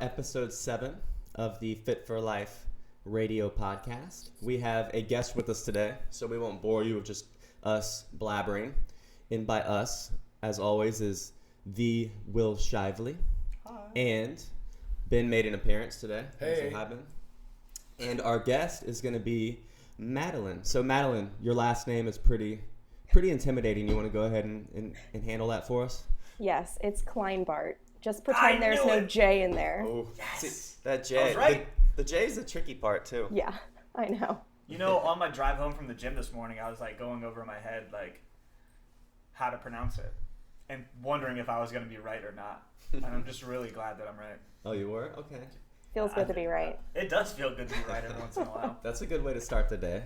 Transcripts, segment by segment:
episode 7 of the Fit for Life radio podcast. We have a guest with us today, so we won't bore you with just us blabbering. And by us, as always, is the Will Shively. Hi. And Ben made an appearance today. Hey. So hi, Ben. And our guest is going to be Madeline. So Madeline, your last name is pretty intimidating. You want to go ahead and handle that for us? Yes, it's Klajnbart. Just pretend there's no J in there. Oh, Yes. see, that J. I was right. The J is the tricky part too. Yeah, I know. You know, on my drive home from the gym this morning, I was like going over in my head like how to pronounce it and wondering if I was going to be right or not. And I'm just really glad that I'm right. Oh, you were? Okay. Feels good to be right. It does feel good to be right every once in a while. That's a good way to start the day.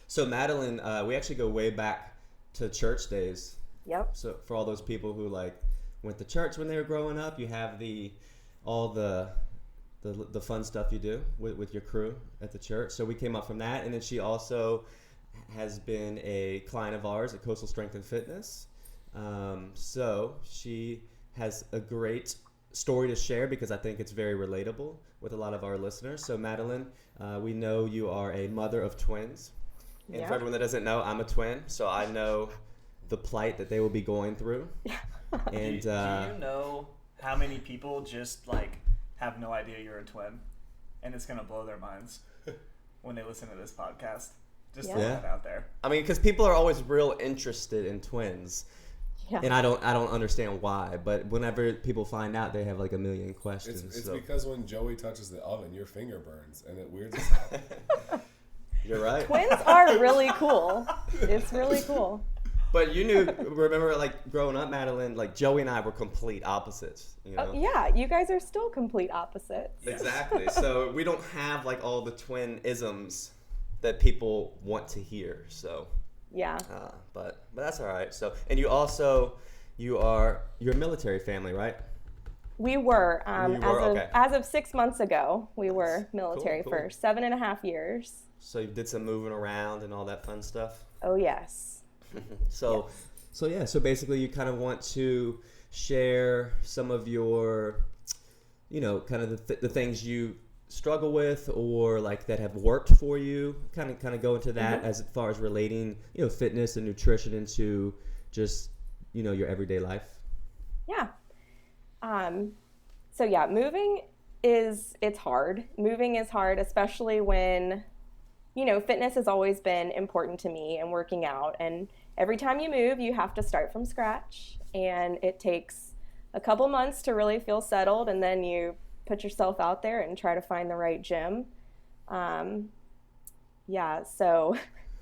So Madeline, we actually go way back to church days. Yep. So for all those people who like went to church when they were growing up, you have all the fun stuff you do with your crew at the church. So we came up from that, and then she also has been a client of ours at Coastal Strength and Fitness. So she has a great story to share because I think it's very relatable with a lot of our listeners. So Madeline, we know you are a mother of twins. And Yep. for everyone that doesn't know, I'm a twin, so I know the plight that they will be going through. And do you know how many people just like have no idea you're a twin, and it's gonna blow their minds when they listen to this podcast? Just Yeah. throw that out there. I mean, because people are always real interested in twins, Yeah. and I don't understand why. But whenever people find out, they have like a million questions. It's so. because when Joey touches the oven, your finger burns, and it weirds us out. You're right. Twins are really cool. It's really cool. But remember, like growing up, Madeline, like Joey and I were complete opposites. You know? Oh, yeah, you guys are still complete opposites. Exactly. So we don't have like all the twin isms that people want to hear. So, Yeah. but that's all right. So, and you're a military family, right? We were, okay. as of 6 months ago, we were military Cool. for 7.5 years. So you did some moving around and all that fun stuff. Oh, yes. So basically you kind of want to share some of your, kind of the things you struggle with or like that have worked for you, kind of go into that as far as relating, fitness and nutrition into just, your everyday life. Yeah. So yeah, it's hard. Moving is hard, especially when, fitness has always been important to me and working out. And every time you move, you have to start from scratch. And it takes a couple months to really feel settled. And then you put yourself out there and try to find the right gym. So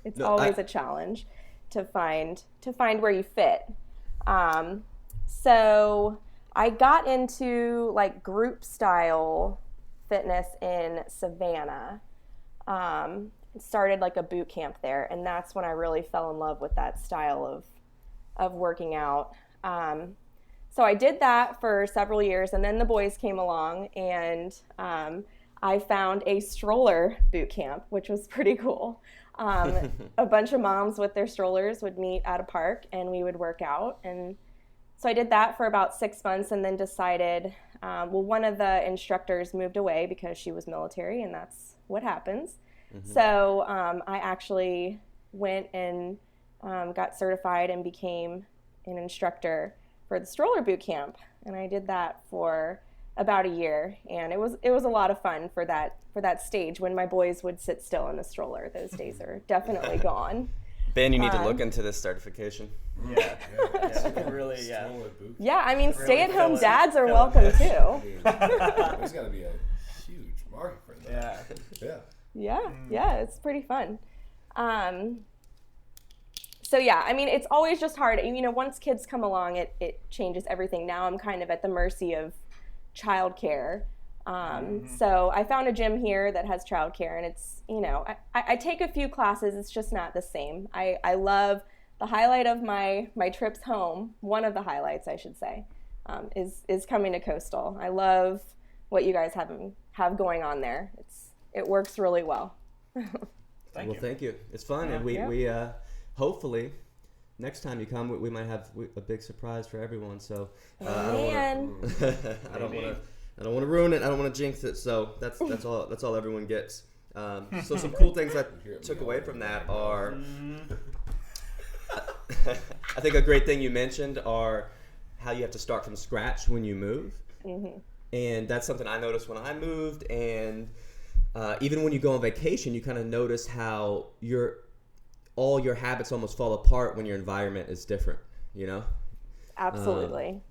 it's always a challenge to find where you fit. So I got into like group style fitness in Savannah. Started like a boot camp there, and that's when I really fell in love with that style of working out. So I did that for several years, and then the boys came along, and I found a stroller boot camp, which was pretty cool. A bunch of moms with their strollers would meet at a park, and we would work out. And so I did that for about 6 months, and then decided, one of the instructors moved away because she was military, and that's what happens. Mm-hmm. So I actually went and got certified and became an instructor for the Stroller Boot Camp, and I did that for about a year, and it was a lot of fun for that stage when my boys would sit still in the stroller. Those days are definitely gone. Ben, you need to look into this certification. Yeah. Really, yeah. Yeah, I mean, Really stay-at-home fill dads are it. welcome too. There's got to be a huge market for that. Yeah. Yeah, it's pretty fun. So yeah, I mean, it's always just hard. Once kids come along, it changes everything. Now I'm kind of at the mercy of childcare. So I found a gym here that has childcare, and it's, I take a few classes. It's just not the same. I love the highlight of my trips home. One of the highlights, I should say, is coming to Coastal. I love what you guys have going on there. It works really well. Thank you. It's fun, and we hopefully next time you come, we might have a big surprise for everyone. So I don't want I don't want to ruin it. I don't want to jinx it. So that's all everyone gets. So some cool things I took away from that are, I think a great thing you mentioned are how you have to start from scratch when you move. Mm-hmm. And that's something I noticed when I moved. And even when you go on vacation, you kind of notice how all your habits almost fall apart when your environment is different, you know? Absolutely.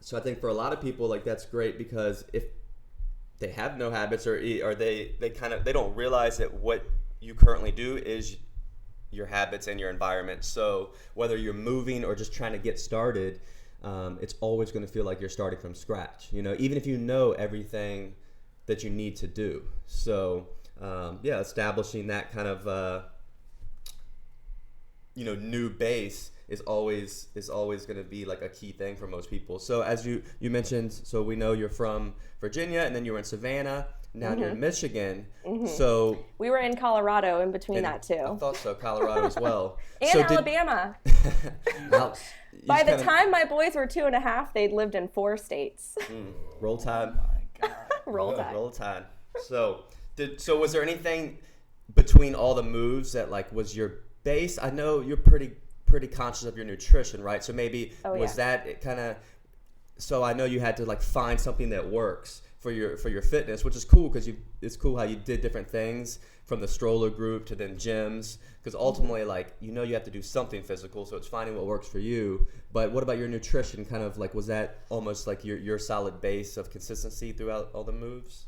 So I think for a lot of people, like, that's great, because if they have no habits or they don't realize that what you currently do is your habits and your environment. So whether you're moving or just trying to get started, it's always going to feel like you're starting from scratch, you know, even if you know everything that you need to do. So establishing that kind of new base is always going to be like a key thing for most people. So as you mentioned, so we know you're from Virginia, and then you were in Savannah. Now you're in Michigan. Mm-hmm. So we were in Colorado in between that too. I thought so, Colorado as well. And so Alabama. By the time my boys were 2.5, they'd lived in 4 states. Roll Tide. Oh my God. Roll Tide. So was there anything between all the moves that like was your base? I know you're pretty conscious of your nutrition, right? So maybe that kind of, so I know you had to like find something that works for your fitness, which is cool, because it's cool how you did different things from the stroller group to then gyms, because ultimately like you have to do something physical, so it's finding what works for you. But what about your nutrition? Kind of like, was that almost like your solid base of consistency throughout all the moves?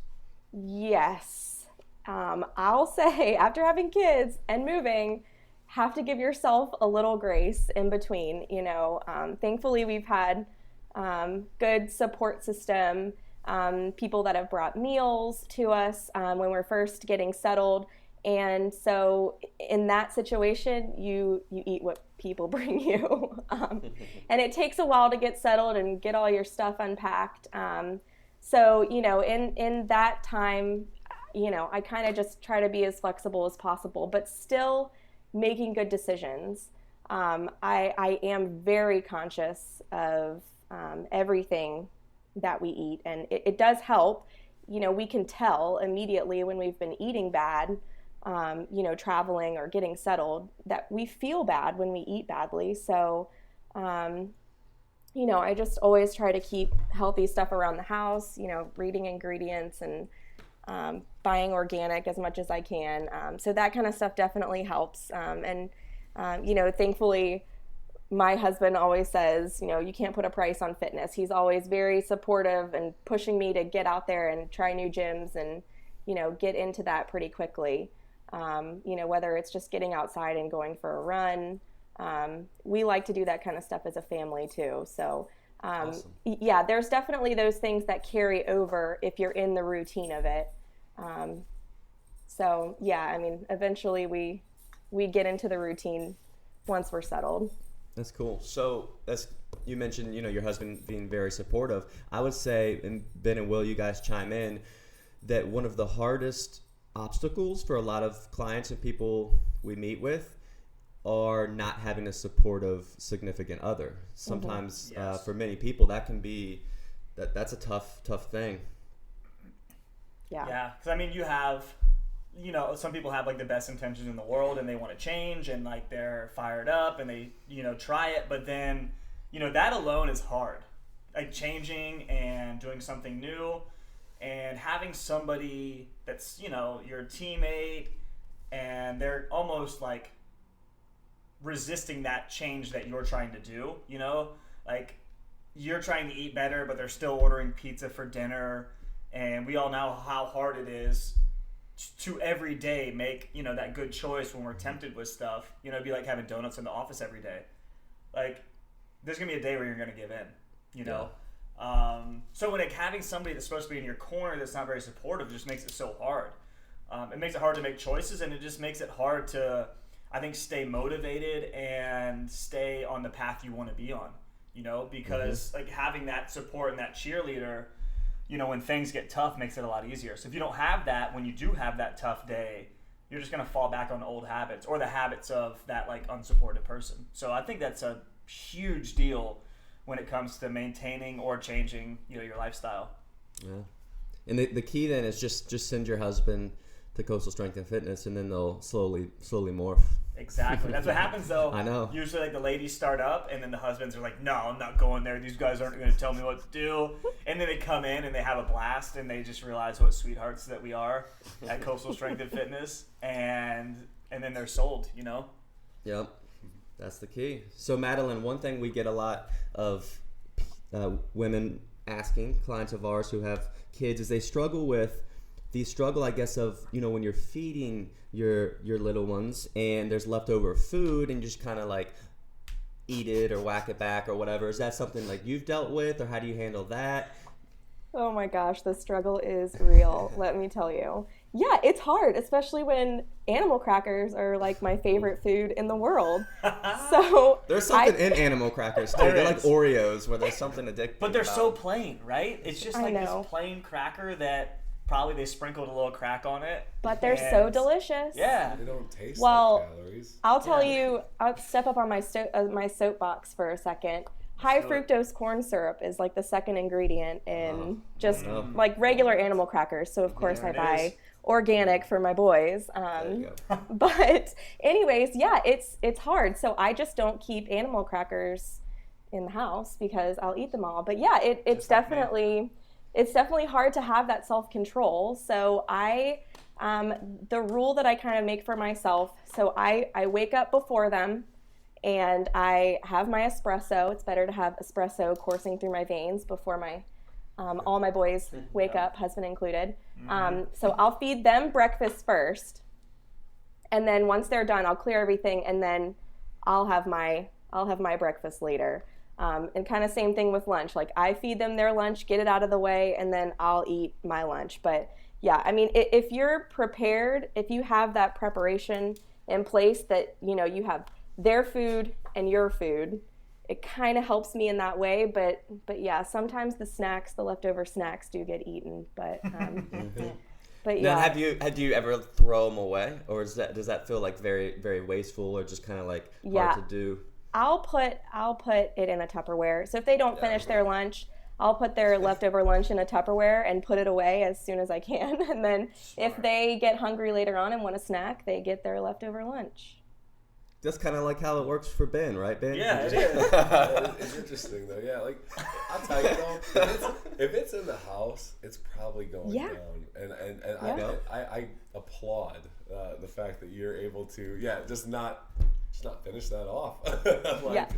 Yes. I'll say after having kids and moving, have to give yourself a little grace in between. Thankfully we've had good support system, people that have brought meals to us when we're first getting settled. And so in that situation, you eat what people bring you. And it takes a while to get settled and get all your stuff unpacked. So in that time, I kind of just try to be as flexible as possible, but still making good decisions. I am very conscious of everything that we eat, and it does help. We can tell immediately when we've been eating bad, traveling or getting settled, that we feel bad when we eat badly. So, I just always try to keep healthy stuff around the house, reading ingredients and buying organic as much as I can. So that kind of stuff definitely helps. Thankfully, my husband always says, you can't put a price on fitness. He's always very supportive and pushing me to get out there and try new gyms and, get into that pretty quickly. Whether it's just getting outside and going for a run. We like to do that kind of stuff as a family too. So, awesome. Yeah, there's definitely those things that carry over if you're in the routine of it. Eventually we get into the routine once we're settled. That's cool. So as you mentioned, your husband being very supportive. I would say, and Ben and Will, you guys chime in, that one of the hardest obstacles for a lot of clients and people we meet with are not having a supportive significant other. Sometimes Yes. For many people that can be, that's a tough thing. Yeah. Because you have, some people have like the best intentions in the world and they want to change and like they're fired up and they, try it. But then, that alone is hard. Like changing and doing something new and having somebody that's, your teammate and they're almost like resisting that change that you're trying to do, like you're trying to eat better, but they're still ordering pizza for dinner. And we all know how hard it is to every day make, that good choice when we're tempted with stuff. It'd be like having donuts in the office every day. Like, there's going to be a day where you're going to give in, know? So when having somebody that's supposed to be in your corner that's not very supportive just makes it so hard. It makes it hard to make choices, and it just makes it hard to, I think, stay motivated and stay on the path you want to be on, because like having that support and that cheerleader, when things get tough makes it a lot easier. So if you don't have that, when you do have that tough day, you're just going to fall back on old habits or the habits of that like unsupported person. So I think that's a huge deal when it comes to maintaining or changing, your lifestyle. Yeah. And the key then is just send your husband to Coastal Strength and Fitness, and then they'll slowly morph. Exactly. That's what happens, though. I know. Usually, like, the ladies start up, and then the husbands are like, no, I'm not going there. These guys aren't going to tell me what to do. And then they come in, and they have a blast, and they just realize what sweethearts that we are at Coastal Strength and Fitness. And then they're sold, you know? Yep. That's the key. So, Madeline, one thing we get a lot of women asking, clients of ours who have kids, is they struggle with the struggle, I guess, of, you know, when you're feeding your little ones and there's leftover food and you just kind of like eat it or whack it back or whatever. Is that something like you've dealt with, or how do you handle that? Oh my gosh, the struggle is real. Let me tell you. Yeah, it's hard, especially when animal crackers are like my favorite food in the world. So there's something in animal crackers too. They're like Oreos, where there's something addictive. But they're so plain, right? It's just like this plain cracker that probably they sprinkled a little crack on it. But they're so delicious. Yeah. They don't taste well, like calories. I'll tell you, I'll step up on my my soapbox for a second. High fructose corn syrup is like the second ingredient in like regular animal crackers. So of course I buy organic for my boys. But anyways, yeah, it's hard. So I just don't keep animal crackers in the house because I'll eat them all. But yeah, it's definitely hard to have that self-control. So the rule that I kind of make for myself, so I wake up before them and I have my espresso. It's better to have espresso coursing through my veins before all my boys wake up, husband included. So I'll feed them breakfast first, and then once they're done, I'll clear everything, and then I'll have my breakfast later. And kind of same thing with lunch. Like I feed them their lunch, get it out of the way, and then I'll eat my lunch. But yeah, I mean, if you're prepared, if you have that preparation in place, that you know you have their food and your food, it kind of helps me in that way. But yeah, sometimes the leftover snacks do get eaten. But but yeah. Now, have you ever throw them away, or does that feel like very, very wasteful, or just kind of like hard to do? I'll put it in a Tupperware. So if they don't finish their lunch, I'll put their leftover lunch in a Tupperware and put it away as soon as I can. And then if they get hungry later on and want a snack, they get their leftover lunch. That's kind of like how it works for Ben, right, Ben? Yeah, it is. It's interesting though. Yeah, like I'll tell you though, if it's in the house, it's probably going down. And I applaud the fact that you're able to just not finish that off.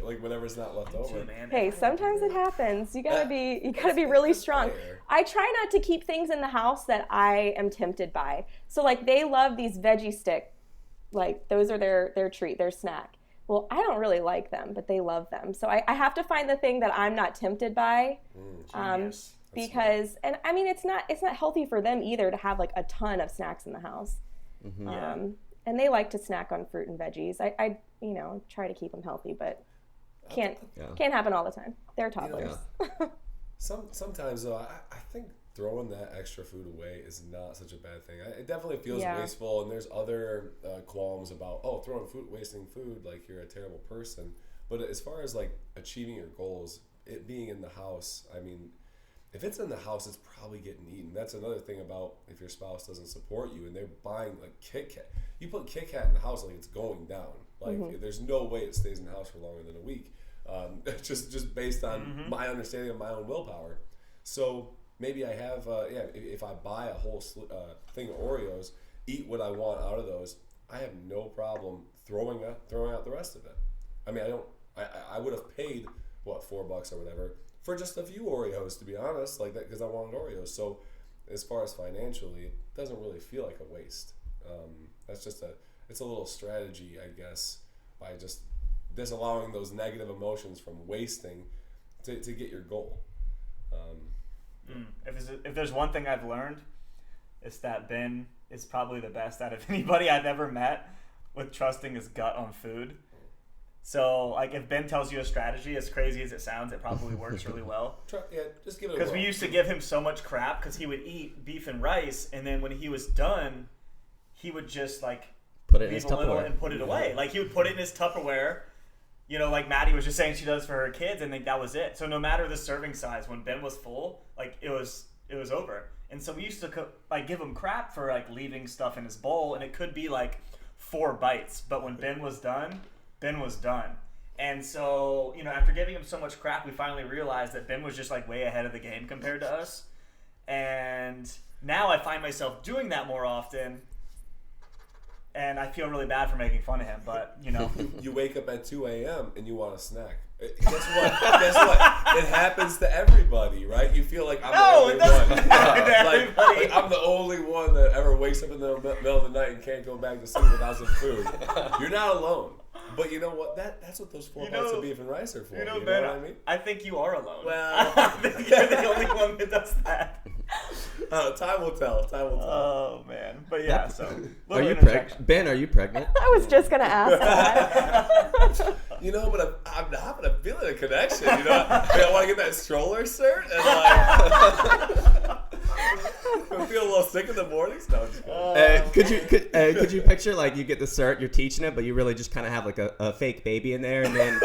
like whenever's not left over. Hey, sometimes it happens. You gotta be really strong. I try not to keep things in the house that I am tempted by. So like they love these veggie sticks. Like those are their treat, their snack. Well, I don't really like them, but they love them. So I have to find the thing that I'm not tempted by, because, and I mean, it's not healthy for them either to have like a ton of snacks in the house. And they like to snack on fruit and veggies. I try to keep them healthy, but can't happen all the time. They're toddlers. Sometimes though, I think throwing that extra food away is not such a bad thing. It definitely feels wasteful, and there's other qualms about wasting food, like you're a terrible person. But as far as like achieving your goals, it being in the house, I mean, if it's in the house, it's probably getting eaten. That's another thing about if your spouse doesn't support you and they're buying like Kit Kat. You put Kit Kat in the house, like it's going down. Like there's no way it stays in the house for longer than a week. Just based on my understanding of my own willpower. So maybe I have, if I buy a whole thing of Oreos, eat what I want out of those, I have no problem throwing out the rest of it. I mean, I would have paid, $4 or whatever, for just a few Oreos, to be honest, like that, because I wanted Oreos. So as far as financially, it doesn't really feel like a waste. That's just it's a little strategy, I guess, by just disallowing those negative emotions from wasting to get your goal. If there's one thing I've learned, it's that Ben is probably the best out of anybody I've ever met with trusting his gut on food. So, like, if Ben tells you a strategy, as crazy as it sounds, it probably works really well. Just give it a Because we used to give him so much crap because he would eat beef and rice, and then when he was done, he would just, like, put it in his leave a little Tupperware and put it away. Like, he would put it in his Tupperware, like Maddie was just saying she does for her kids, and that was it. So no matter the serving size, when Ben was full, like, it was it was over. And so we used to give him crap for like leaving stuff in his bowl, and it could be like 4 bites. But when Ben was done, Ben was done. And so, after giving him so much crap, we finally realized that Ben was just like way ahead of the game compared to us. And now I find myself doing that more often. And I feel really bad for making fun of him, but You wake up at 2 a.m. and you want a snack. Guess what? It happens to everybody, right? You feel like I'm the only one. Like I'm the only one that ever wakes up in the middle of the night and can't go back to sleep without some food. You're not alone. But you know what? That's what those 4 bites of beef and rice are for. You know Ben, what I mean? I think you are alone. Well, I think you're the only one that does that. Time will tell. Oh man, but yeah. So, are you pregnant? Ben, are you pregnant? I was just gonna ask that. But I'm not. But I'm feeling a connection. I want to get that stroller cert and I feel a little sick in the mornings. No, I'm just kidding. Could you picture like you get the cert, you're teaching it, but you really just kind of have like a fake baby in there, and then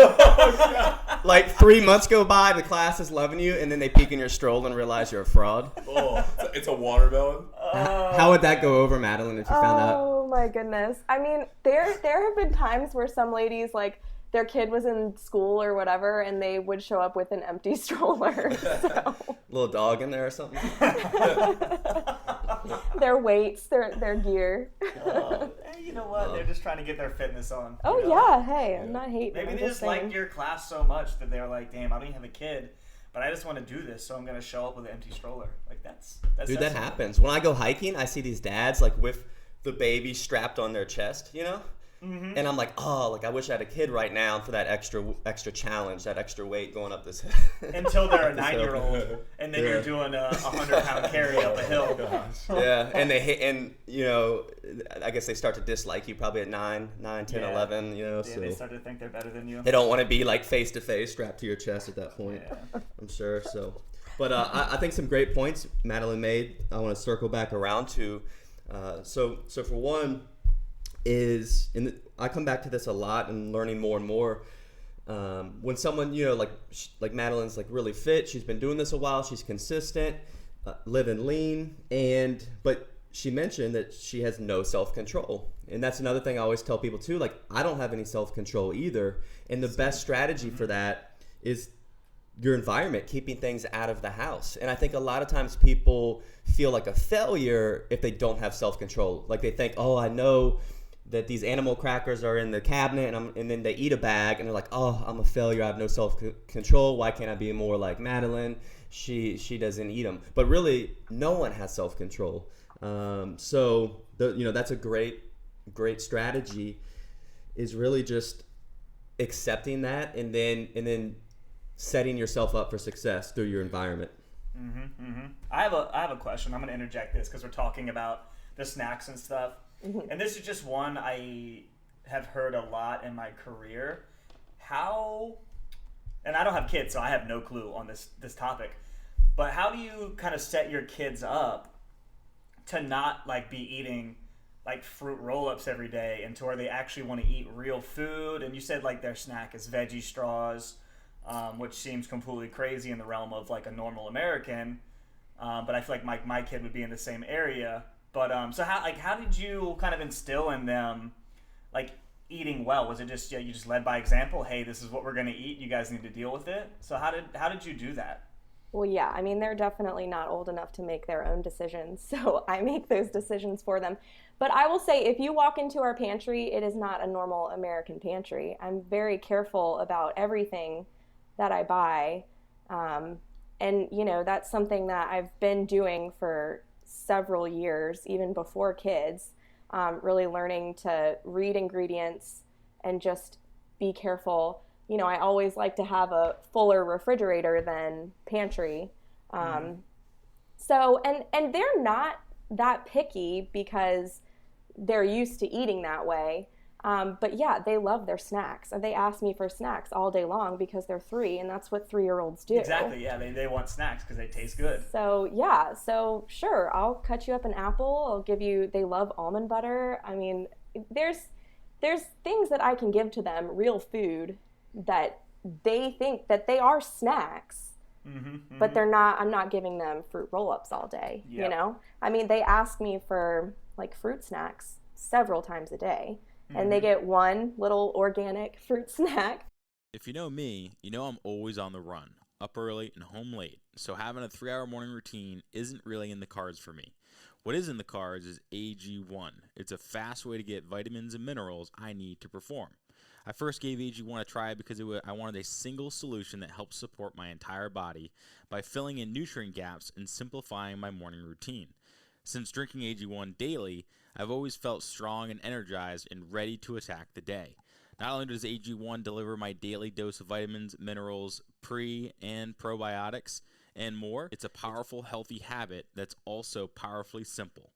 like 3 months go by, the class is loving you, and then they peek in your stroller and realize you're a fraud. Oh, it's a watermelon. How would that go over, Madeline, if you found out? Oh my goodness! I mean, there have been times where some ladies like their kid was in school or whatever, and they would show up with an empty stroller. So. Little dog in there or something? Their weights, their gear. Hey, you know what? They're just trying to get their fitness on. Oh, yeah. Hey, I'm not hating. Maybe I'm they just liked your class so much that they're like, damn, I don't even have a kid, but I just want to do this, so I'm going to show up with an empty stroller. Like, that's Dude, that happens. When I go hiking, I see these dads, like, with the baby strapped on their chest, Mm-hmm. And I'm like, I wish I had a kid right now for that extra challenge, that extra weight going up this hill. Until they're a 9-year-old, and then you're doing a 100-pound carry up a hill. Yeah, and they hit, and I guess they start to dislike you probably at 9, 10, 11. So they start to think they're better than you. They don't want to be like face to face, strapped to your chest at that point. Yeah. I'm sure. So, but I think some great points Madeline made. I want to circle back around to. So for one. I come back to this a lot and learning more and more. When someone, like Madeline's like really fit, she's been doing this a while, she's consistent, living lean, but she mentioned that she has no self-control. And that's another thing I always tell people too, like I don't have any self-control either. And the best strategy for that is your environment, keeping things out of the house. And I think a lot of times people feel like a failure if they don't have self-control. Like they think, I know that these animal crackers are in the cabinet, and then they eat a bag, and they're like, I'm a failure. I have no self-control. Why can't I be more like Madeline? She doesn't eat them. But really, no one has self-control. So that's a great strategy. Is really just accepting that, and then setting yourself up for success through your environment. Mm-hmm, mm-hmm. I have a question. I'm going to interject this because we're talking about the snacks and stuff. Mm-hmm. And this is just one I have heard a lot in my career. And I don't have kids, so I have no clue on this topic, but how do you kind of set your kids up to not like be eating like fruit roll-ups every day and to where they actually want to eat real food? And you said like their snack is veggie straws, which seems completely crazy in the realm of like a normal American, but I feel like my kid would be in the same area. But so how did you kind of instill in them like eating well? Was it just you just led by example? Hey, this is what we're gonna eat. You guys need to deal with it. So how did you do that? Well, yeah, I mean they're definitely not old enough to make their own decisions, so I make those decisions for them. But I will say, if you walk into our pantry, it is not a normal American pantry. I'm very careful about everything that I buy, and that's something that I've been doing for several years, even before kids, really learning to read ingredients and just be careful. I always like to have a fuller refrigerator than pantry. So, and they're not that picky because they're used to eating that way. But yeah, they love their snacks. They ask me for snacks all day long because they're 3, and that's what 3-year-olds do. Exactly, yeah. They want snacks because they taste good. So yeah, sure, I'll cut you up an apple. I'll give you, they love almond butter. I mean, there's things that I can give to them, real food, that they think that they are snacks. but I'm not giving them fruit roll-ups all day, you know? I mean, they ask me for like fruit snacks several times a day, and they get one little organic fruit snack. If you know me, you know I'm always on the run, up early and home late, so having a 3-hour morning routine isn't really in the cards for me. What is in the cards is AG1. It's a fast way to get vitamins and minerals I need to perform. I first gave AG1 a try because I wanted a single solution that helps support my entire body by filling in nutrient gaps and simplifying my morning routine. Since drinking AG1 daily, I've always felt strong and energized and ready to attack the day. Not only does AG1 deliver my daily dose of vitamins, minerals, pre- and probiotics, and more, it's a powerful, healthy habit that's also powerfully simple.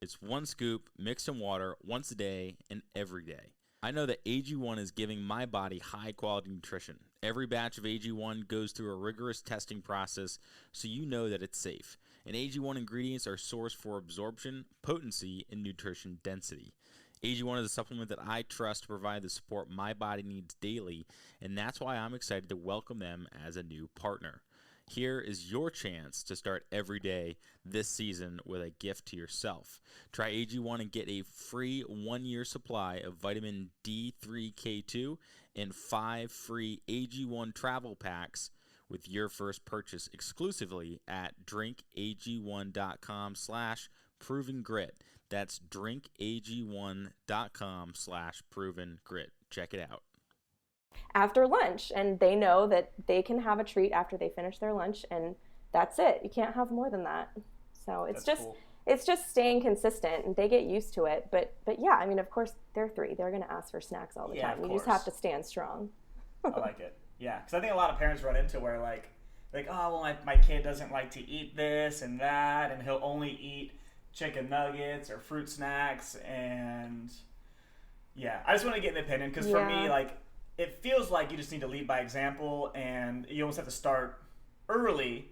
It's one scoop, mixed in water, once a day, and every day. I know that AG1 is giving my body high-quality nutrition. Every batch of AG1 goes through a rigorous testing process, so you know that it's safe. And AG1 ingredients are sourced for absorption, potency, and nutrition density. AG1 is a supplement that I trust to provide the support my body needs daily, and that's why I'm excited to welcome them as a new partner. Here is your chance to start every day this season with a gift to yourself. Try AG1 and get a free 1-year supply of vitamin D3K2 and 5 free AG1 travel packs with your first purchase exclusively at drinkag1.com/provengrit. That's drinkag1.com/provengrit. Check it out. After lunch, and they know that they can have a treat after they finish their lunch, and that's it. You can't have more than that. So it's just staying consistent, and they get used to it. But yeah, I mean, of course, they're 3. They're going to ask for snacks all the time. You just have to stand strong. I like it. Yeah, because I think a lot of parents run into where like, oh, well, my kid doesn't like to eat this and that, and he'll only eat chicken nuggets or fruit snacks. And yeah, I just want to get an opinion, because for me, like, it feels like you just need to lead by example, and you almost have to start early.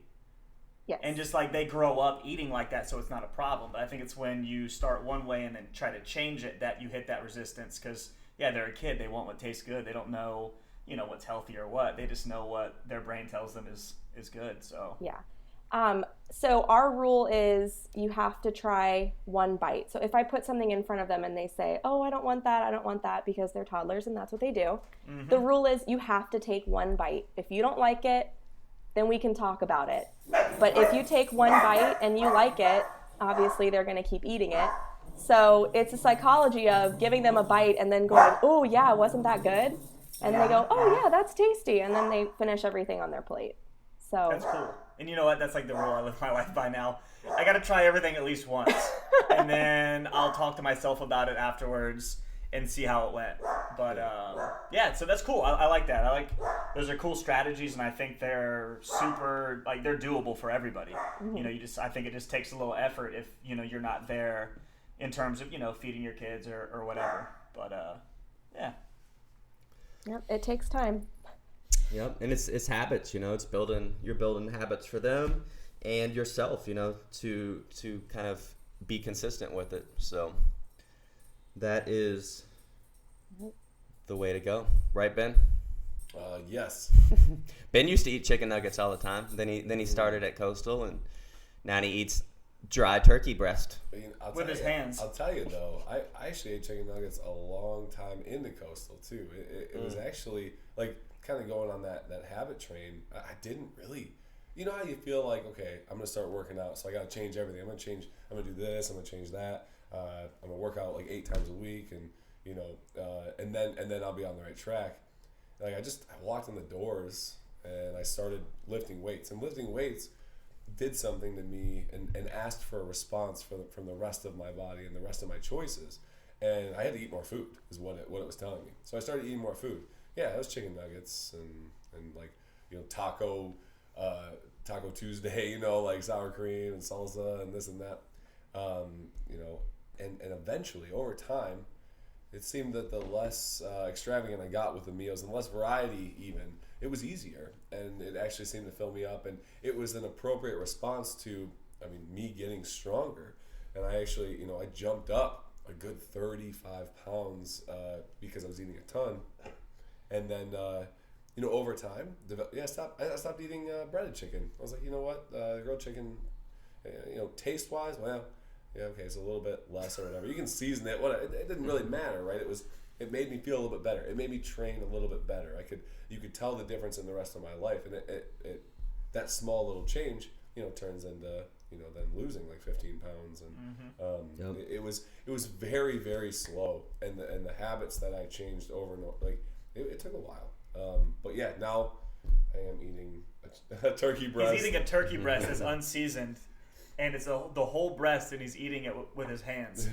Yes. And just like they grow up eating like that, so it's not a problem. But I think it's when you start one way and then try to change it that you hit that resistance. Because they're a kid, they want what tastes good. They don't know, what's healthy or what. They just know what their brain tells them is good. So yeah. So our rule is you have to try one bite. So if I put something in front of them and they say, oh, I don't want that, because they're toddlers and that's what they do. The rule is you have to take one bite. If you don't like it, then we can talk about it. But if you take one bite and you like it, obviously they're going to keep eating it. So it's a psychology of giving them a bite and then going, oh yeah, wasn't that good? And they go, oh yeah, that's tasty. And then they finish everything on their plate. So that's cool. And you know what? That's like the rule I live my life by now. I got to try everything at least once. And then I'll talk to myself about it afterwards and see how it went. But yeah, so that's cool. I like that. Those are cool strategies, and I think they're super, like, they're doable for everybody. I think it just takes a little effort if, you're not there in terms of, feeding your kids or whatever. But yeah. Yep, it takes time. Yep, and it's habits, it's you're building habits for them and yourself, to kind of be consistent with it. So that is the way to go, right, Ben? Yes. Ben used to eat chicken nuggets all the time. Then he started at Coastal, and now he eats dry turkey breast with his hands. I'll tell you though, I actually ate chicken nuggets a long time into Coastal too. It was actually like kind of going on that habit train. I didn't really, how you feel like, okay, I'm gonna start working out, so I gotta change everything. I'm gonna do this, I'm gonna change that. I'm gonna work out like 8 times a week, and and then I'll be on the right track. Like I walked in the doors and I started lifting weights, and lifting weights did something to me and asked for a response from the rest of my body and the rest of my choices. And I had to eat more food is what it was telling me. So I started eating more food. Yeah, it was chicken nuggets and like, Taco Tuesday, like sour cream and salsa and this and that. And eventually over time, it seemed that the less extravagant I got with the meals and less variety even, it was easier, and it actually seemed to fill me up, and it was an appropriate response to, me getting stronger. And I actually, I jumped up a good 35 pounds because I was eating a ton. And then over time, I stopped eating breaded chicken. I was like, you know what, grilled chicken, taste wise, well, yeah, okay, it's a little bit less or whatever. You can season it. It didn't really matter, right? It made me feel a little bit better. It made me train a little bit better. You could tell the difference in the rest of my life, and it that small little change, turns into then losing like 15 pounds, and it was very, very slow, and the habits that I changed over and over, like it took a while, but yeah, now I am eating a turkey breast. He's eating a turkey breast that's unseasoned, and it's the whole breast, and he's eating it with his hands.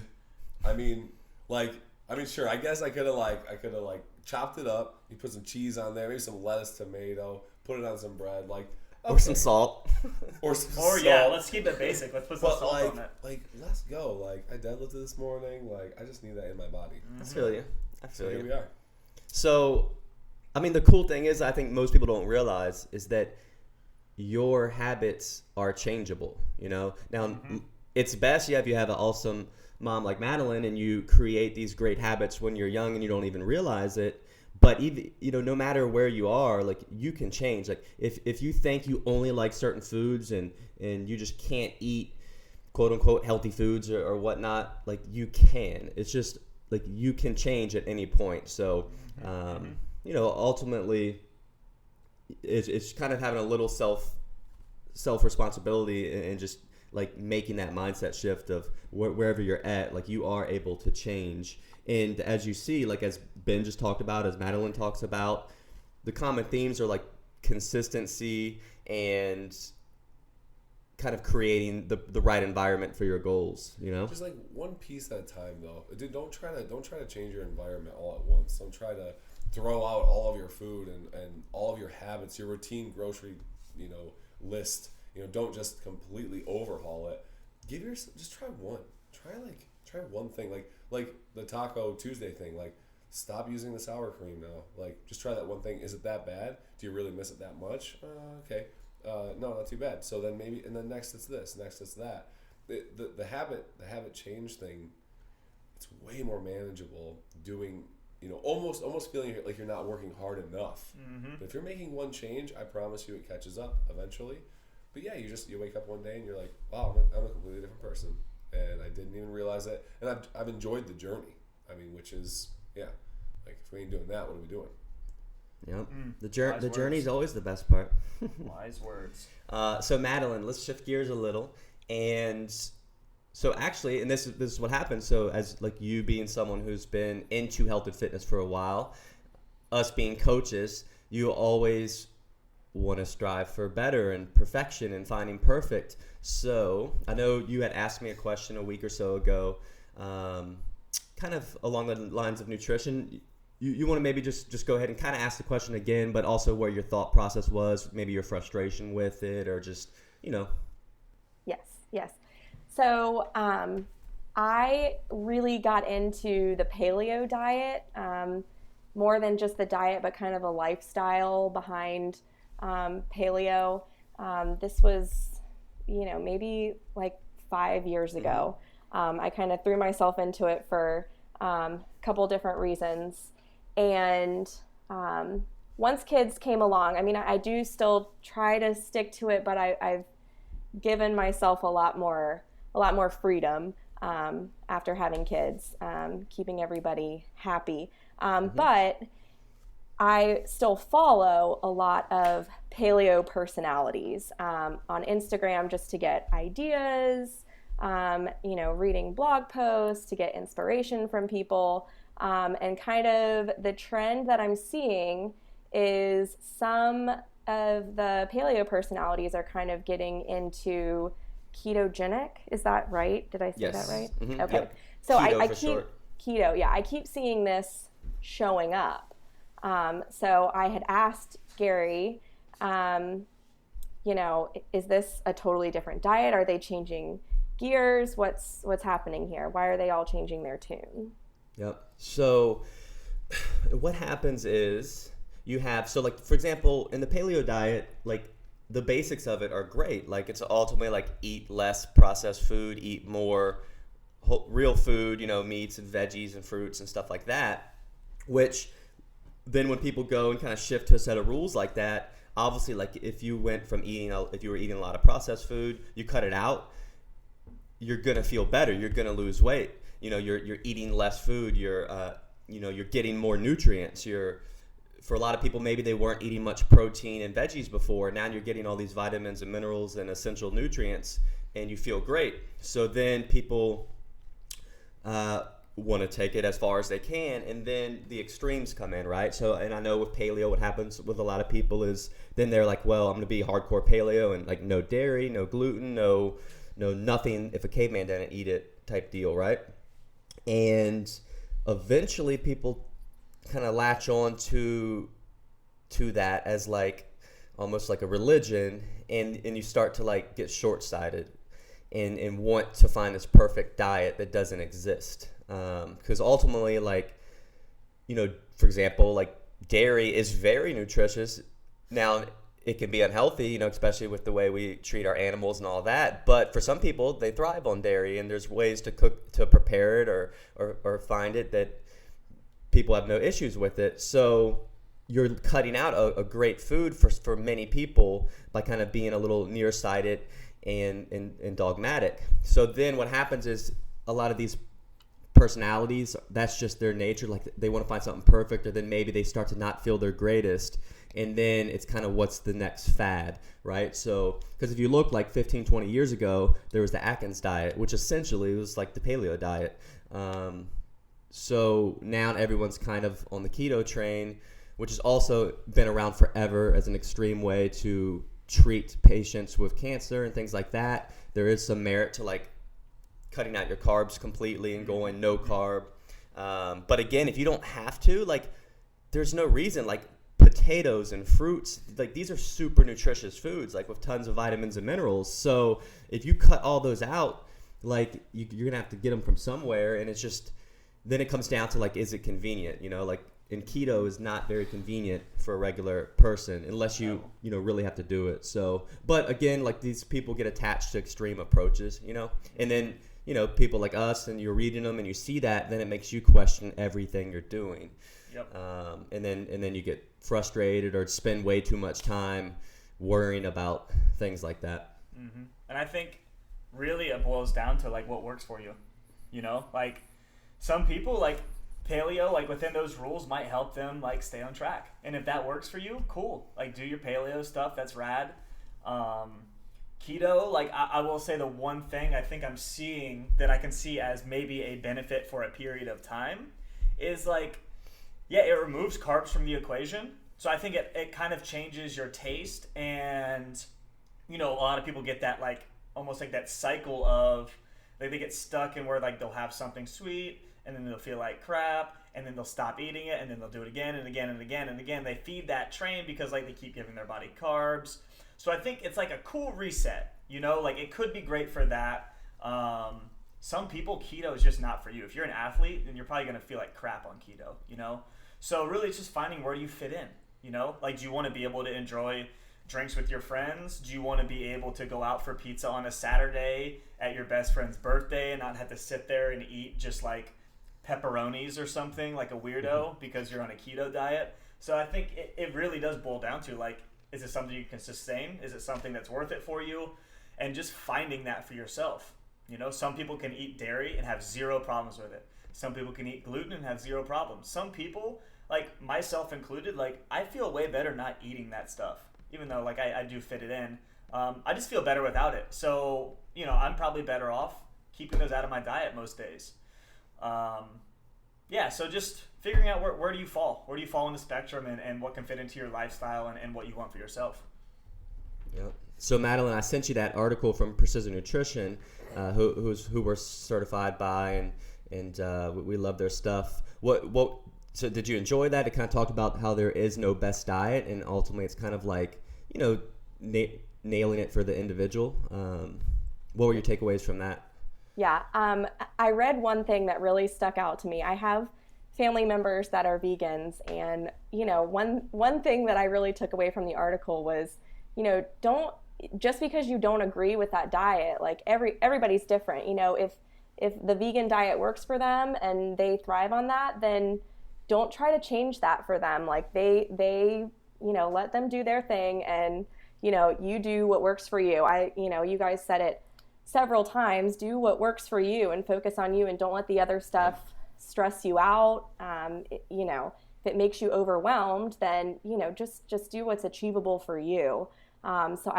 Sure, I guess I could have chopped it up. You put some cheese on there, maybe some lettuce, tomato, put it on some bread, or some salt. or yeah, let's keep it basic. Let's put some salt on it. Let's go. I deadlifted this morning. I just need that in my body. I feel you. Here we are. So, the cool thing is, I think most people don't realize is that your habits are changeable. Now it's best if you have an awesome mom like Madeline and you create these great habits when you're young and you don't even realize it. But even, no matter where you are, you can change. If you think you only like certain foods and you just can't eat quote unquote healthy foods or whatnot, you can. It's just you can change at any point. So, ultimately, it's kind of having a little self responsibility and just making that mindset shift of wherever you're at, you are able to change. And as you see, as Ben just talked about, as Madeline talks about, the common themes are consistency and kind of creating the right environment for your goals. Just one piece at a time, though. Dude, don't try to change your environment all at once. Don't try to throw out all of your food and all of your habits, your routine grocery, list. Don't just completely overhaul it. Just try one. Try one thing. Like the Taco Tuesday thing. Stop using the sour cream now. Just try that one thing. Is it that bad? Do you really miss it that much? Okay. No, not too bad. So then maybe, and then next it's this, next it's that. The habit change thing, it's way more manageable doing, almost feeling like you're not working hard enough. But if you're making one change, I promise you it catches up eventually. But yeah, you wake up one day and you're like, wow, I'm a completely different person. And I didn't even realize it. And I've enjoyed the journey. Which is, yeah, if we ain't doing that, what are we doing? Yep. The journey is always the best part. Wise words. So Madeline, let's shift gears a little. And so actually, and this is what happens. So as you being someone who's been into health and fitness for a while, us being coaches, you always want to strive for better and perfection and finding perfect. So I know you had asked me a question a week or so ago, kind of along the lines of nutrition. You want to maybe just go ahead and kind of ask the question again, but also where your thought process was, maybe your frustration with it, or just, Yes. So I really got into the paleo diet, more than just the diet, but kind of a lifestyle behind paleo. This was, maybe 5 years ago. I kind of threw myself into it for a couple different reasons. And once kids came along, I do still try to stick to it, but I've given myself a lot more freedom after having kids, keeping everybody happy. But I still follow a lot of paleo personalities on Instagram just to get ideas, reading blog posts to get inspiration from people. And kind of the trend that I'm seeing is some of the paleo personalities are kind of getting into ketogenic. Is that right? Did I say that right? Mm-hmm. Okay. Yep. So Keto I for keep short. keto. Yeah, I keep seeing this showing up. So I had asked Gary, is this a totally different diet? Are they changing gears? What's happening here? Why are they all changing their tune? Yep. So what happens is you have, for example, in the paleo diet, the basics of it are great. It's ultimately eat less processed food, eat more real food, meats and veggies and fruits and stuff like that, which then when people go and kind of shift to a set of rules like that, obviously, like if you went from if you were eating a lot of processed food, you cut it out, you're gonna feel better. You're gonna lose weight. You're eating less food. You're getting more nutrients. For a lot of people, maybe they weren't eating much protein and veggies before. Now you're getting all these vitamins and minerals and essential nutrients, and you feel great. So then people want to take it as far as they can, and then the extremes come in, right? So, and I know with paleo, what happens with a lot of people is then they're like, well, I'm going to be hardcore paleo and like no dairy, no gluten, no nothing if a caveman didn't eat it type deal, right? And eventually people kind of latch on to that as like almost like a religion, and you start to like get short-sighted and want to find this perfect diet that doesn't exist. Because ultimately, like, for example, like dairy is very nutritious. Now, it can be unhealthy, especially with the way we treat our animals and all that. But for some people, they thrive on dairy, and there's ways to prepare it or find it that people have no issues with it. So you're cutting out a great food for many people by kind of being a little nearsighted and dogmatic. So then what happens is a lot of these personalities, that's just their nature. Like they want to find something perfect, or then maybe they start to not feel their greatest. And then it's kind of what's the next fad, right? So, because if you look like 15, 20 years ago, there was the Atkins diet, which essentially was like the paleo diet. So now everyone's kind of on the keto train, which has also been around forever as an extreme way to treat patients with cancer and things like that. There is some merit to like cutting out your carbs completely and going no carb. But again, if you don't have to, like, there's no reason. Like potatoes and fruits, like these are super nutritious foods, like with tons of vitamins and minerals. So if you cut all those out, like you're gonna have to get them from somewhere, and it's just then it comes down to like, is it convenient? Like, and keto is not very convenient for a regular person unless you really have to do it. So, but again, like these people get attached to extreme approaches, and then people like us, and you're reading them and you see that, then it makes you question everything you're doing. Yep. And then you get frustrated or spend way too much time worrying about things like that. Mm-hmm. And I think really it boils down to like what works for you. Like some people, like paleo, like within those rules might help them like stay on track. And if that works for you, cool. Like do your paleo stuff. That's rad. Keto, like I will say the one thing I think I'm seeing that I can see as maybe a benefit for a period of time is like, yeah, it removes carbs from the equation. So I think it kind of changes your taste, and a lot of people get that like almost like that cycle of like they get stuck in where like they'll have something sweet and then they'll feel like crap, and then they'll stop eating it, and then they'll do it again and again and again and again. They feed that train because like they keep giving their body carbs. So I think it's like a cool reset, like it could be great for that. Some people, keto is just not for you. If you're an athlete, then you're probably going to feel like crap on keto, So really it's just finding where you fit in, Like, do you want to be able to enjoy drinks with your friends? Do you want to be able to go out for pizza on a Saturday at your best friend's birthday and not have to sit there and eat just like pepperonis or something like a weirdo because you're on a keto diet? So I think it really does boil down to like, is it something you can sustain? Is it something that's worth it for you? And just finding that for yourself. Some people can eat dairy and have zero problems with it. Some people can eat gluten and have zero problems. Some people, like myself included, like I feel way better not eating that stuff, even though like I do fit it in. I just feel better without it. So, I'm probably better off keeping those out of my diet most days. So just figuring out where do you fall? Where do you fall in the spectrum, and what can fit into your lifestyle and what you want for yourself? Yeah. So Madeline, I sent you that article from Precision Nutrition, who we're certified by, and we love their stuff. So did you enjoy that? It kind of talked about how there is no best diet, and ultimately it's kind of like, nailing it for the individual. What were your takeaways from that? Yeah, I read one thing that really stuck out to me. I have family members that are vegans, and one thing that I really took away from the article was, don't, just because you don't agree with that diet, like everybody's different. If the vegan diet works for them and they thrive on that, then don't try to change that for them. Like they let them do their thing, and you do what works for you. You guys said it several times, do what works for you and focus on you, and don't let the other stuff stress you out. If it makes you overwhelmed, then just do what's achievable for you. So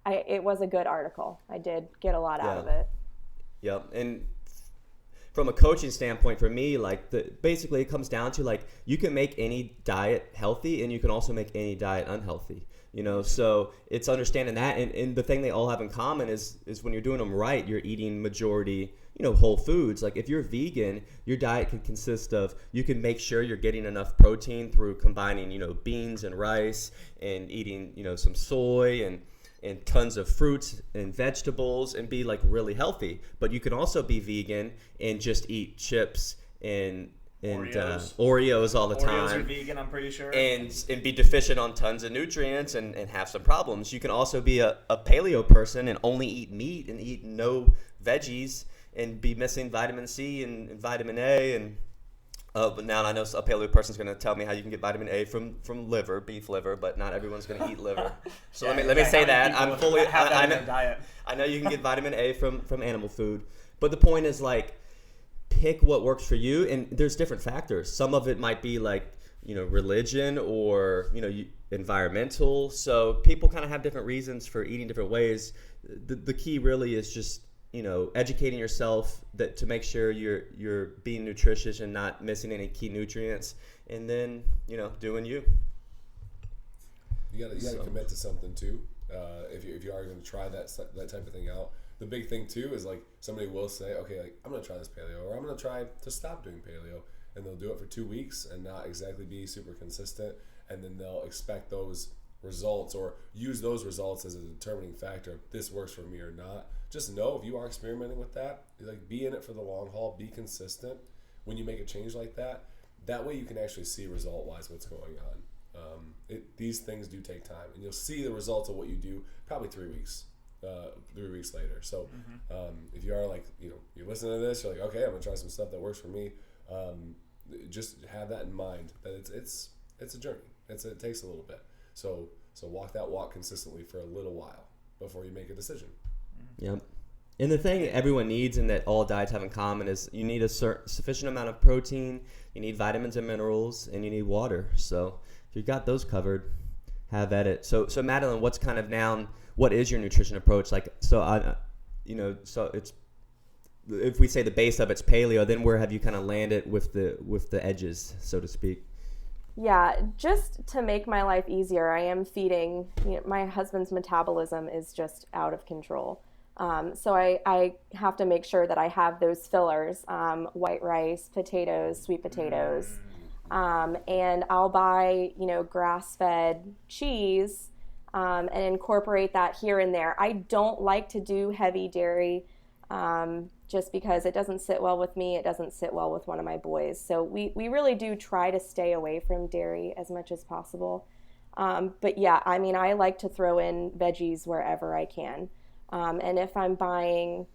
it was a good article. I did get a lot out of it. Yep. And from a coaching standpoint, for me, like basically it comes down to like you can make any diet healthy, and you can also make any diet unhealthy. So it's understanding that, and the thing they all have in common is when you're doing them right, you're eating majority whole foods. Like if you're vegan, your diet can consist of, you can make sure you're getting enough protein through combining beans and rice, and eating some soy and tons of fruits and vegetables, and be like really healthy. But you can also be vegan and just eat chips and Oreos all the time. Oreos are vegan, I'm pretty sure. And be deficient on tons of nutrients and have some problems. You can also be a paleo person and only eat meat and eat no veggies, and be missing vitamin C and vitamin A. And but now I know a paleo person's going to tell me how you can get vitamin A from liver, beef liver, but not everyone's going to eat liver. So let me say that I'm fully. I know you can get vitamin A from animal food, but the point is like, pick what works for you, and there's different factors. Some of it might be like religion or environmental. So people kind of have different reasons for eating different ways. The key really is just educating yourself to make sure you're being nutritious and not missing any key nutrients, and then doing you. You gotta commit to something too. If you are going to try that type of thing out. The big thing too is like somebody will say, okay, like I'm gonna try this paleo, or I'm gonna try to stop doing paleo, and they'll do it for 2 weeks and not exactly be super consistent, and then they'll expect those results or use those results as a determining factor if this works for me or not. Just know if you are experimenting with that, like be in it for the long haul, be consistent when you make a change like that. That way you can actually see result-wise what's going on. These things do take time, and you'll see the results of what you do probably 3 weeks. 3 weeks later. So if you are like, you're listening to this, you're like, okay, I'm gonna try some stuff that works for me. Just have that in mind, that it's a journey. It takes a little bit. So walk that walk consistently for a little while before you make a decision. Yep. And the thing everyone needs, and that all diets have in common, is you need a sufficient amount of protein, you need vitamins and minerals, and you need water. So if you've got those covered, have at it. So Madeline, what's kind of now, what is your nutrition approach? Like, so it's, if we say the base of it's paleo, then where have you kind of landed with the edges, so to speak? Yeah, just to make my life easier, I am feeding, my husband's metabolism is just out of control. So I have to make sure that I have those fillers, white rice, potatoes, sweet potatoes, and I'll buy, grass-fed cheese, and incorporate that here and there. I don't like to do heavy dairy, just because it doesn't sit well with me. It doesn't sit well with one of my boys. So we really do try to stay away from dairy as much as possible. But yeah, I mean, I like to throw in veggies wherever I can. And if I'm buying,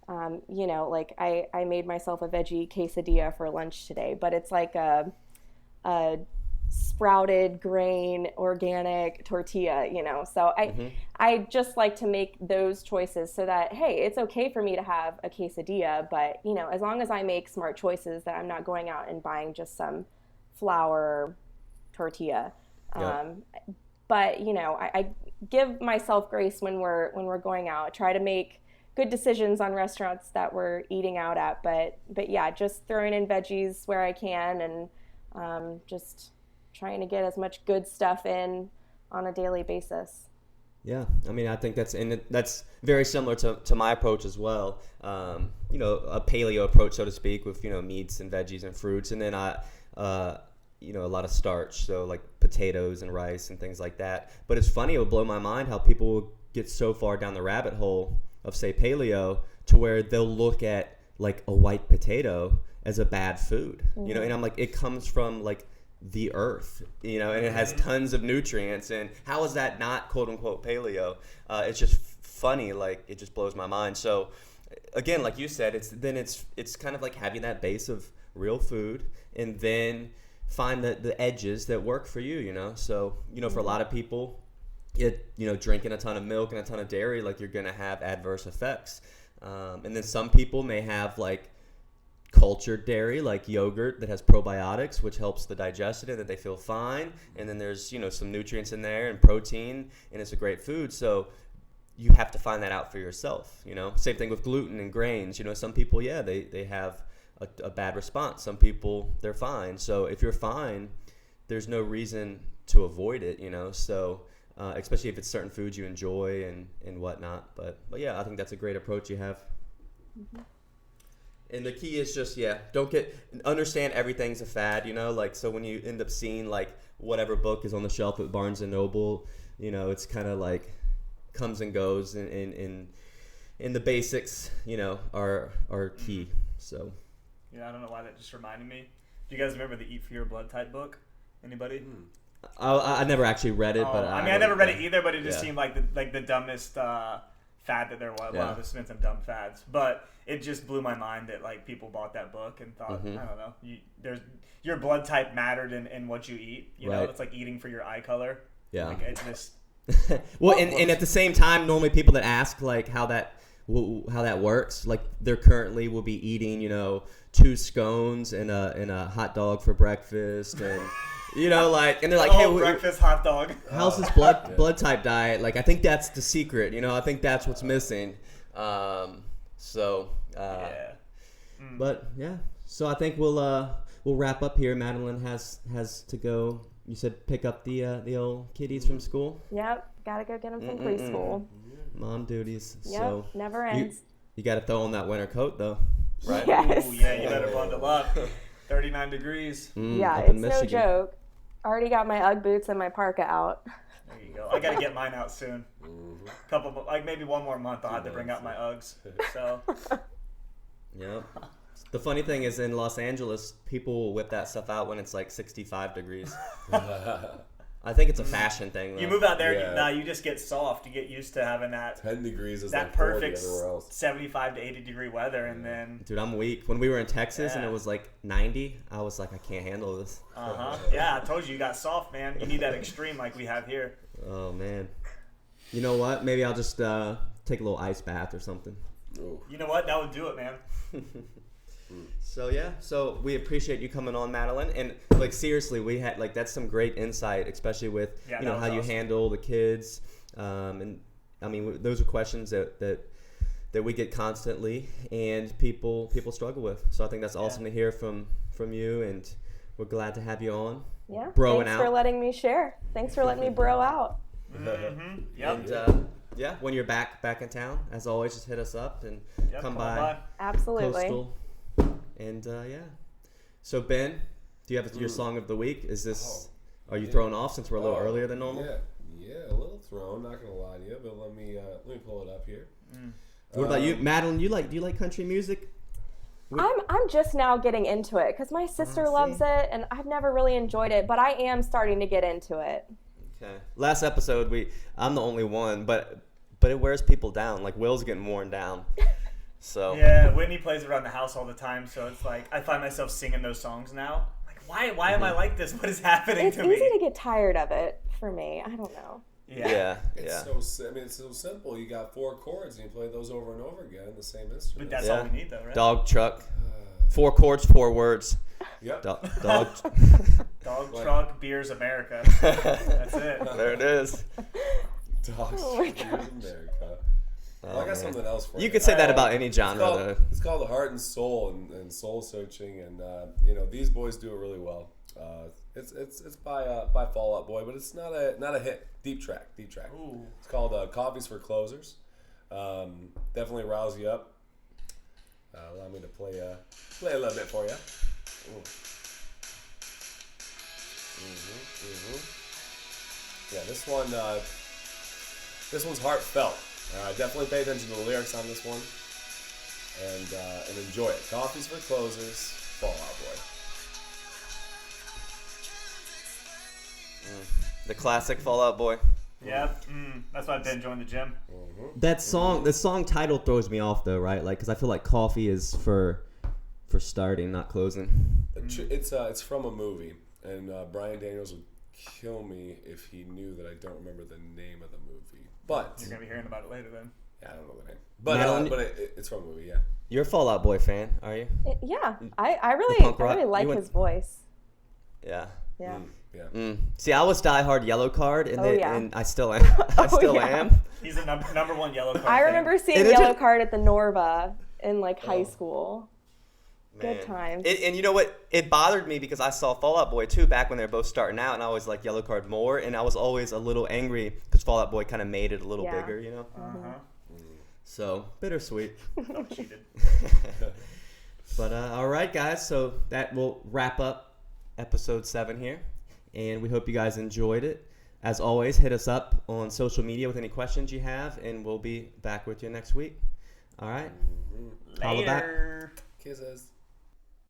like I made myself a veggie quesadilla for lunch today, but it's like a sprouted grain organic tortilla, so I just like to make those choices so that, hey, it's okay for me to have a quesadilla, but as long as I make smart choices, that I'm not going out and buying just some flour tortilla. Yeah. But I give myself grace when we're going out. I try to make good decisions on restaurants that we're eating out at, but yeah, just throwing in veggies where I can, and just trying to get as much good stuff in on a daily basis. Yeah, I mean, I think that's very similar to my approach as well. A paleo approach, so to speak, with meats and veggies and fruits, and then a lot of starch, so like potatoes and rice and things like that. But it's funny, it would blow my mind how people will get so far down the rabbit hole of, say, paleo, to where they'll look at like a white potato as a bad food, and I'm like, it comes from like the earth, and it has tons of nutrients, and how is that not quote unquote paleo? It's just funny, like it just blows my mind. So again, like you said, it's kind of like having that base of real food, and then find the edges that work for you, you know? So, you know, for a lot of people, drinking a ton of milk and a ton of dairy, like, you're going to have adverse effects. And then some people may have, like, cultured dairy, like yogurt that has probiotics, which helps the digestion and that they feel fine. And then there's, you know, some nutrients in there and protein, and it's a great food. So you have to find that out for yourself, you know? Same thing with gluten and grains. You know, some people, they have a bad response. Some people, they're fine. So if you're fine, there's no reason to avoid it, you know? So especially if it's certain foods you enjoy and whatnot. But yeah, I think that's a great approach you have. Mm-hmm. And the key is just, understand everything's a fad, you know? Like, so when you end up seeing, like, whatever book is on the shelf at Barnes & Noble, you know, it's kind of like comes and goes, and the basics, you know, are key. So. Yeah, I don't know why that just reminded me. Do you guys remember the Eat for Your Blood type book? Anybody? I never actually read it, but I never read it either, but it just seemed like the dumbest fad that there was. Wow, there's been some dumb fads, but it just blew my mind that, like, people bought that book and thought, I don't know, your blood type mattered in what you eat. You know, it's like eating for your eye color. Yeah. Like, it just. Well, and at the same time, normally people that ask, like, how that works, like, they're currently will be eating, you know, 2 scones and a hot dog for breakfast, and you know, like, and they're like, hey, breakfast hot dog. How's this blood type diet? Like, I think that's the secret, you know. I think that's what's missing. But yeah, so I think we'll wrap up here. Madeline has to go. You said pick up the old kiddies from school. Yep, gotta go get them from preschool. Mom duties. Yep, so never ends. You got to throw on that winter coat though, right? Yes. Ooh, yeah, you better bundle up. 39 degrees. Yeah, it's no joke. Already got my Ugg boots and my parka out. There you go. I gotta get mine out soon. Maybe one more month. I'll have to bring out my Uggs. So. Yep. The funny thing is, in Los Angeles, people will whip that stuff out when it's like 65 degrees. I think it's a fashion thing, though. You move out there, you just get soft. You get used to having that 10 degrees is that like perfect 40 75 to 80 degree weather, and then. Dude, I'm weak. When we were in Texas and it was like 90, I was like, I can't handle this. Yeah, I told you got soft, man. You need that extreme like we have here. Oh man. You know what? Maybe I'll just take a little ice bath or something. Ooh. You know what? That would do it, man. So we appreciate you coming on, Madeline, and like seriously, we had like that's some great insight, especially with you know how you handle the kids, and I mean those are questions that we get constantly, and people struggle with. So I think that's awesome to hear from you, and we're glad to have you on. Yeah, broing thanks out. for letting me share. Thanks for letting me bro out. Mm-hmm. Yep. And, when you're back in town, as always, just hit us up and come by. Absolutely. Coastal. And so Ben, do you have your song of the week? Is this? Are you thrown off since we're a little earlier than normal? Yeah, a little thrown. Not gonna lie to you, but let me pull it up here. What about you, Madeline? Do you like country music? I'm just now getting into it because my sister loves it, and I've never really enjoyed it, but I am starting to get into it. Okay. Last episode, I'm the only one, but it wears people down. Like Will's getting worn down. So yeah, Whitney plays around the house all the time, so it's like I find myself singing those songs now. Like, why am I like this? What is happening to me? It's easy to get tired of it for me. I don't know. Yeah. It's so simple. You got 4 chords and you play those over and over again in the same instrument. But that's all we need, though, right? Dog, truck, 4 chords, 4 words. Yep. Dog, truck, beers, America. That's it. There it is. Dog, beers, America. I got something else for you. You could say that about any genre, though. It's called The Heart and Soul and Soul Searching, and these boys do it really well. It's by Fall Out Boy, but it's not a hit. Deep track. Ooh. It's called Coffees for Closers. Definitely rouse you up. Allow me to play a little bit for you. Yeah, this one's heartfelt. Definitely pay attention to the lyrics on this one, and enjoy it. Coffees for Closers, Fall Out Boy. The classic Fall Out Boy. Yep. That's why I've been joining the gym. The song title throws me off though, right? Like, because I feel like coffee is for for starting, not closing. It's from a movie, and Brian Daniels would kill me if he knew that I don't remember the name of the movie. But you're gonna be hearing about it later then. Yeah, I don't know the name. But it's from a movie. Yeah. You're a Fall Out Boy fan, are you? Yeah, I really like his voice. Yeah. Yeah. See, I was diehard Yellow Card, and and I still am. am. He's the number one Yellow Card. I remember seeing Yellow Card at the Norva in high school. Man. Good times. And you know what? It bothered me because I saw Fall Out Boy too back when they were both starting out, and I always liked Yellow Card more, and I was always a little angry because Fall Out Boy kind of made it a little bigger, you know. So bittersweet. Oh, cheated. But all right, guys. So that will wrap up episode 7 here, and we hope you guys enjoyed it. As always, hit us up on social media with any questions you have, and we'll be back with you next week. All right. Later. Kisses.